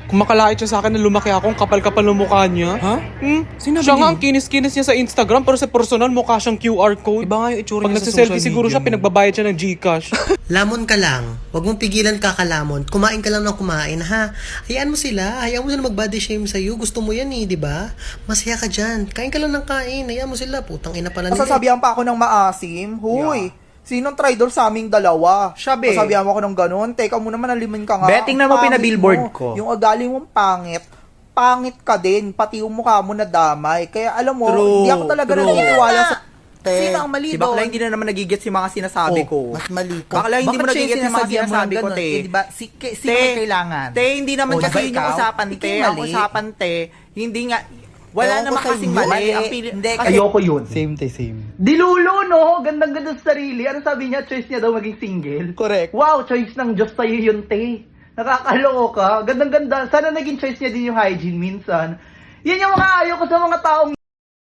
Kung makalait siya sa akin na lumaki ako, ang kapal-kapal ng mukha niya. Ha? Sinabi Siya nga niyo? ang kinis-kinis niya sa Instagram, pero sa personal mukha siyang QR code. Iba nga yung itsura Pag niya sa nagsiselfie social siguro media siya, mo. pinagbabayad siya ng Gcash. Lamon ka lang. Huwag mong pigilan kakalamon. Kumain ka lang ng kumain, ha? Hayaan mo sila. Hayaan mo sila mag-body shame sa'yo. Gusto mo yan eh, di ba? Masaya ka dyan. Kain ka lang ng kain. Hayaan mo sila. Putang ina pala nila. Sasabihan pa ako ng maasim. Huy, sinong traitor sa aming dalawa? Siya, be. Sasabihan mo ako ng ganun. Teka muna, manalimin ka nga. Be, tingnan mo Ang pangit pinabillboard mo. ko. Yung ugali mong pangit. Pangit ka din. Pati yung mukha mo na damay. Kaya alam mo, True, hindi ako talaga true. naniniwala sa... Sino ang mali Si doon? bakla hindi na naman nagigets yung mga sinasabi ko. Mas mali ka. Bakla hindi mo Bakit siya nagigets yung mga sinasabihan mo sinasabi ng ko, ganun? te. Eh, diba, sino may kailangan? Te, hindi naman O, kasi diba yun yung ikaw? usapan, Ikaw te. mali. Ang usapan, te, hindi nga, wala Ewan ko naman sa kasing inyo. mali. Mali. Ang pili, Hindi, kasi, Ayoko yun. Same te, same. Dilulo, no? Gandang-ganda sa sarili. Ano sabi niya? Choice niya daw maging single. Correct. Wow, choice ng Diyos sa'yo yun, te. Nakakaloko ka. Gandang-ganda. Sana naging choice niya din yung hygiene minsan. Yan yung mga ayaw ko sa mga taong